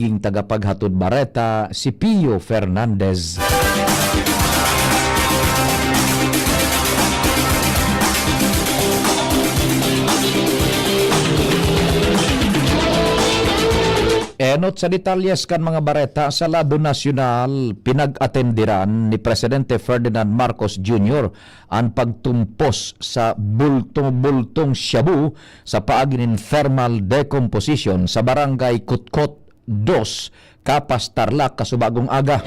Ing tagapaghatod bareta si Pio Fernandez. Enot sa detalyes kan mga bareta sa lado nasyonal, pinag-atendiran ni Presidente Ferdinand Marcos Jr. ang pagtumpos sa bultong-bultong shabu sa paaging thermal decomposition sa barangay Kutkot 2, Kapas, Tarlac, kasubagong aga.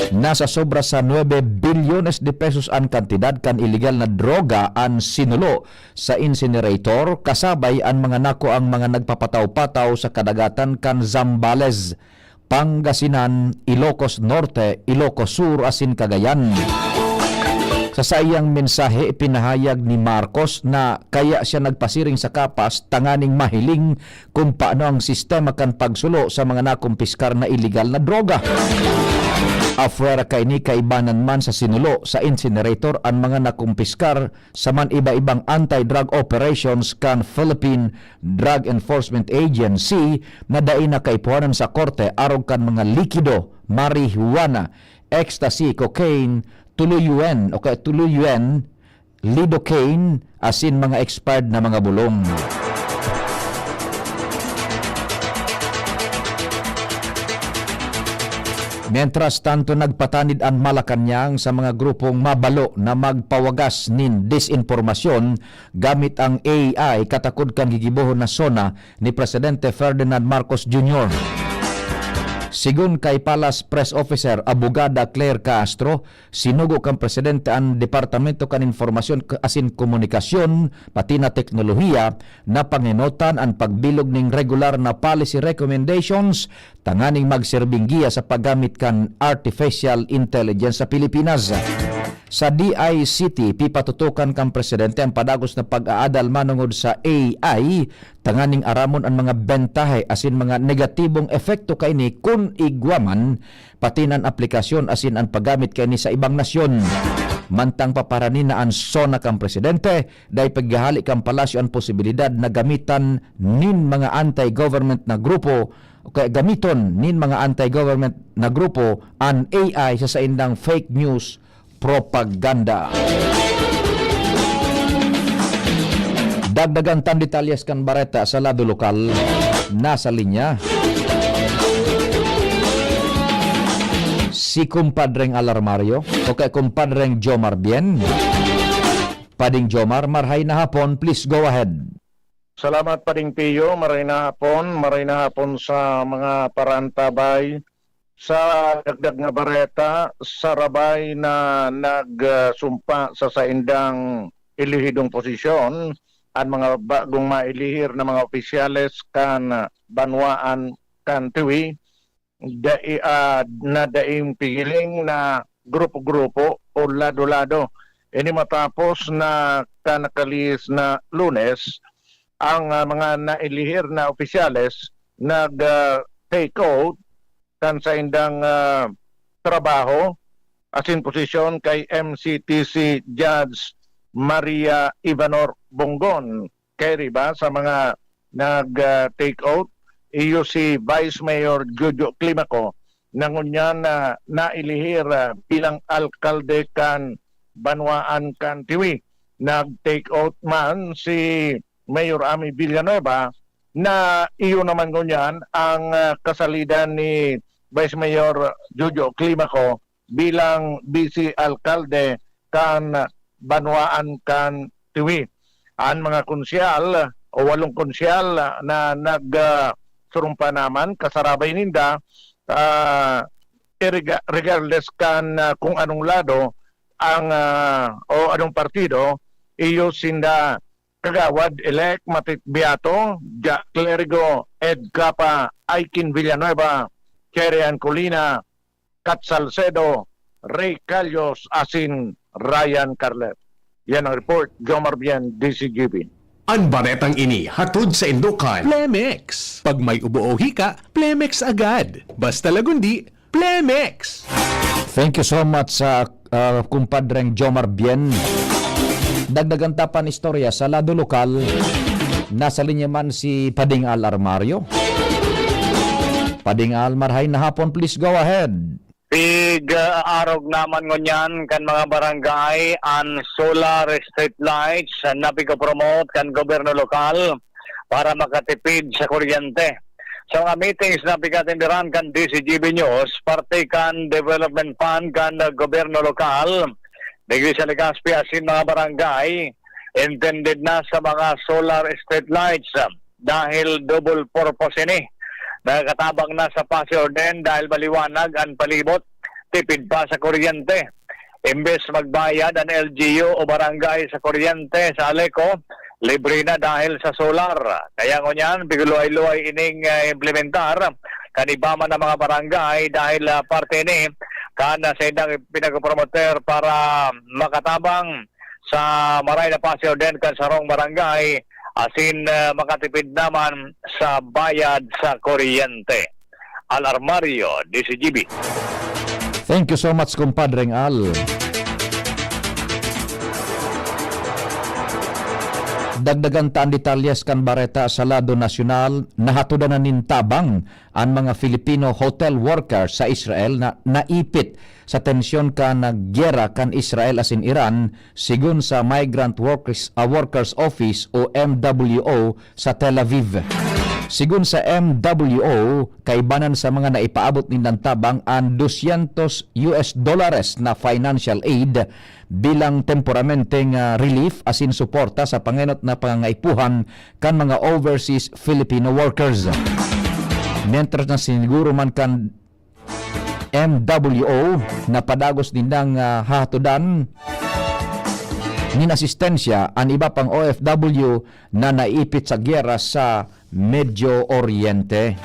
Nasa sobra sa 9 bilyones de pesos ang kantidad kan illegal na droga ang sinulo sa incinerator, kasabay ang mga nako ang mga nagpapataw-pataw sa kadagatan kan Zambales, Pangasinan, Ilocos Norte, Ilocos Sur asin Cagayan. Sa sayang mensahe, ipinahayag ni Marcos na kaya siya nagpasiring sa Kapas tanganing mahiling kung paano ang sistema kan pagsulo sa mga nakumpiskar na illegal na droga. Afuera kay ni kaibanan man sa sinulo sa incinerator ang mga nakumpiskar sa man iba-ibang anti-drug operations kan Philippine Drug Enforcement Agency na dai na kaipuhanan sa korte arog kan mga likido, marijuana, ecstasy, cocaine, tuluyuan o tuluyuan, lidocaine asin mga expired na mga bulong. Mientras tanto, nagpatanid ang Malacanang sa mga grupong mabalo na magpawagas nin disinformasyon gamit ang AI katakod kang gigibuhon na sona ni Presidente Ferdinand Marcos Jr. Sigun kay Palace Press Officer Abogada Claire Castro, sinugo kang Presidente ang Departamento kan Informasyon asin Komunikasyon pati na Teknolohiya na panginotan ang pagbilog ning regular na policy recommendations tanganing magserbing giya sa paggamit kan Artificial Intelligence sa Pilipinas. Sa DICT, pipatutukan kang Presidente ang padagos na pag-aadal manungod sa AI, tanganing aramon ang mga bentahe asin mga negatibong efekto kay ni kun igwaman, pati ng aplikasyon asin ang paggamit kay ni sa ibang nasyon. Mantang paparanin na ang sona kang Presidente, dahil paghahali kang palasyo ang posibilidad na gamitan nin mga anti-government na grupo kaya gamiton nin mga anti-government na grupo ang AI sa saindang fake news propaganda. Dagdagan tan detalyes kan bareta sa lado lokal, nasa linya si kumpadreng Alarmario o kay kumpadreng Jomar Bien. Pading Jomar, marhay na hapon, please go ahead. Salamat Pading Pio, maray na hapon sa mga parantabay sa dagdag nga bareta sa rabay na nagsumpa sa saindang ilihidong posisyon ang mga bagong mailihir na mga opisyales kan banwaan kan tiwi na daing pigiling na grupo-grupo o lado-lado. Ini matapos na kanakalis na Lunes ang mga nailihir na opisyales nag-take out kan sa indang trabaho asin posisyon kay MCTC Judge Maria Ivanor Bongon. Kay riba sa mga nag-take out, iyo si Vice Mayor Jojo Climaco nangunyan na nailihir bilang alkalde kan Banwaan kan Tiwi. Nag-take out man si Mayor Ami Villanueva na iyo naman ngunyan ang kasalidan ni Vice Mayor Jojo Climaco bilang Vice Alkalde kan Banwaan kan Tiwi. Ang mga konsyal o 8 konsyal na nagsurumpa naman kasarabay ninda regardless kan kung anong lado ang o anong partido, iyo sinda Kagawad elect Matit Beato, Jack Clerigo, Ed Capa, Aikin Villanueva, Cherian Colina, Kat Salcedo, Ray Calyos, asin Ryan Carlet. Yan ang report, Jomar Bien, DCGB. Ang baretang ini hatod sa Indukan. Plemex. Pag may ubo o hika, Plemex agad. Basta lagundi, Plemex. Thank you so much sa kumpadreng Jomar Bien. Dagdagan tapan istorya sa lado lokal, nasa linya man si Pading Alarmario. Padingal, marhay na hapon, please go ahead. Arog naman ngunyan kan mga barangay an solar street lights na promote kan gobyerno lokal para makatipid sa kuryente. Sa mga meetings na pikatindiran kan DCGB News, parte kan development fund kan gobyerno lokal, Digri sa Legazpi asin mga barangay, intended na sa mga solar street lights dahil double purpose ini. Nakatabang na sa Paseo din dahil maliwanag ang palibot, tipid pa sa kuryente. Imbes magbayad ang LGU o barangay sa kuryente sa Aleco, libre na dahil sa solar. Kaya ngunyan, biguloy-luay ining implementar kanibama ng mga barangay dahil parte ni kana sa indang pinag-promoter para makatabang sa maray na Paseo din kan sarong barangay asin makatipid naman sa bayad sa kuryente. Alarmario, DCGB. Thank you so much, kumpadreng Al. Dagdagan taan detalyes kan bareta sa lado nasyonal, nahatudan na nintabang ang mga Filipino hotel workers sa Israel na naipit sa tensyon kan naggera kan Israel asin Iran sigun sa Migrant Workers Office o MWO sa Tel Aviv. Sigun sa MWO, kaibanan sa mga naipaabot ni nantabang ang $200 na financial aid bilang tempораmenteng relief asin suporta sa pangenot na pangangaipuhan kan mga overseas Filipino workers. Mientras na siniguro man kan MWO na padagos nindang hatudan nin asistensya ang iba pang OFW na naipit sa gyera sa Medio Oriente.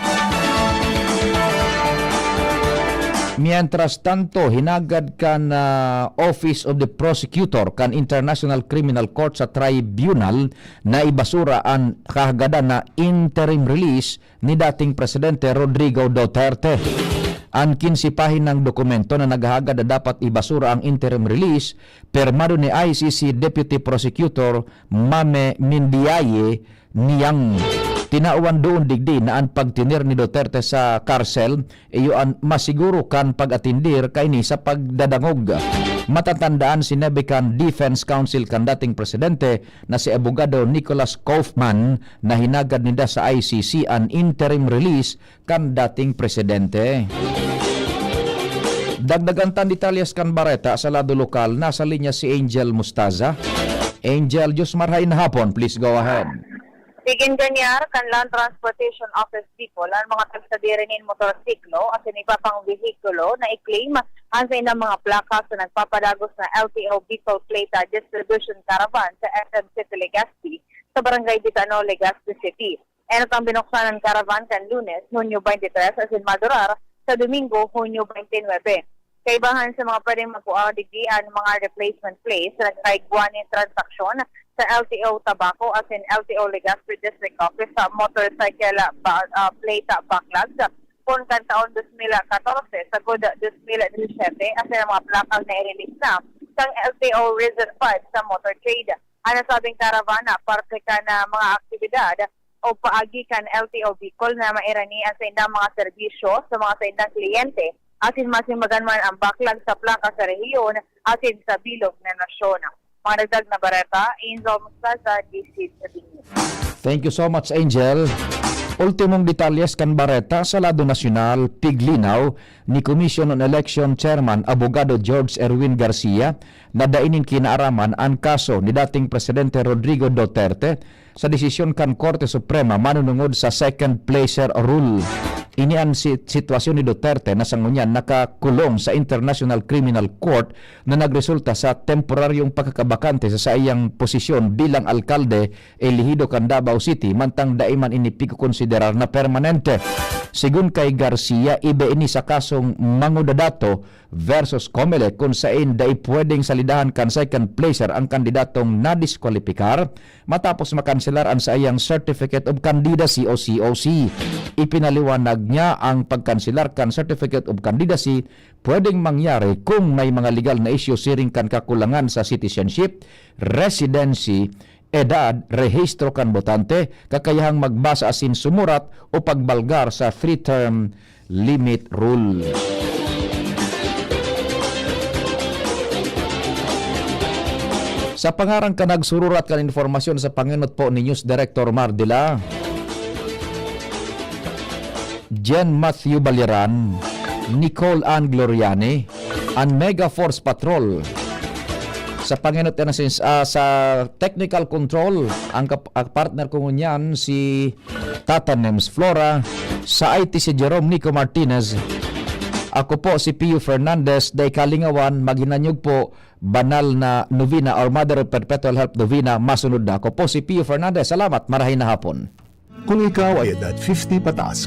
Mientras tanto, hinagad kan Office of the Prosecutor kan International Criminal Court sa Tribunal na ibasura ang kahagadan na interim release ni dating Presidente Rodrigo Duterte. Ang kinsipahin ng dokumento na naghahagad na dapat ibasura ang interim release, permado ni ICC Deputy Prosecutor Mame Mindiaye niyang tinauan doon digdi na ang pagtinir ni Duterte sa karsel iyo ang masiguro kan pag-atindir kay ni sa pagdadangog. Matatandaan sinabi kan Defense Counsel kan dating presidente na si abogado Nicholas Kaufman na hinagad nida sa ICC ang interim release kan dating presidente. Dagdagan tan detalyes kan bareta sa lado lokal, nasa linya si Angel Mustaza. Angel, Diyos marhay na hapon, please go ahead. Tigin kanyar kan Land Transportation Office people ang mga tagsadirinin motorsiklo at iba pang vehikulo na i-claim ang sa inang mga plaka sa nagpapadagos na LTO Vehicle Plate Distribution Caravan sa SM City Legazpi sa Barangay Ditano, Legazpi City. Ano ang binuksan ng caravan kan Lunes, Hunyo 23 at madurar sa Domingo, Hunyo 29. Kaibahan sa mga pwedeng magpuadigdian mga replacement plates sa nagkaigwanin transaksyon sa LTO Tabaco as in LTO Legazpi District Office sa motorcycle plate backlogs kung kan taon 2014 sa good 2017 as in mga plakang na i-release na sa LTO Reserve 5 sa motor trade. Ano sabing karavana, parte ka na mga aktibidad o paagi kan LTO vehicle na mairanian sa indang mga serbisyo sa mga sa indang kliyente asin masin man ang backlog sa plaka sa rehiyon asin sa bilog na nasyon. Mga nagdag na bareta, Angel Mustaza, DC News. Thank you so much, Angel. Ultimong detalyes kan bareta sa lado nasyonal, piglinaw ni Commission on Election Chairman Abogado George Erwin Garcia na dainin kinaaraman ang kaso ni dating Presidente Rodrigo Duterte sa desisyon kan Korte Suprema manunungod sa second placer rule. Ini ang sitwasyon ni Duterte na sangunyan nakakulong sa International Criminal Court na nagresulta sa temporaryong pagkakabakante sa iyang posisyon bilang alkalde elehido kan Davao City mantang daiman ini pikukonsiderar na permanente. Sigun kay Garcia, ibe ini sa kasong Mangudadato versus Comelec kung saan dai pwedeng salidahan kan second placer ang kandidatong nadiskwalipikar matapos makanselar ang sa iyang Certificate of Candidacy o COC. Ipinaliwanag niya ang pagkanselar kan Certificate of Candidacy pwedeng mangyari kung may mga legal na issue siring kan kakulangan sa citizenship, residency, edad, rehistro kan botante, kakayahang magbasa asin sumurat o pagbalgar sa 3-term limit rule. Sa pangarang ka nagsururat kan informasyon sa Panginot po ni News Director Mardila, Jen Matthew Baliran, Nicole Ann Gloriani, and Mega Force Patrol. Sa Panginot sa technical control, ang partner ko ngunyan si Tata Nems Flora, sa IT si Jerome Nico Martinez. Ako po si Pio Fernandez, day Kalingawan, maghinanyog po banal na novena or Mother of Perpetual Help novena, masunod na. Ako po si Pio Fernandez, salamat, marahin na hapon. Kung ikaw ay edad 50 pataas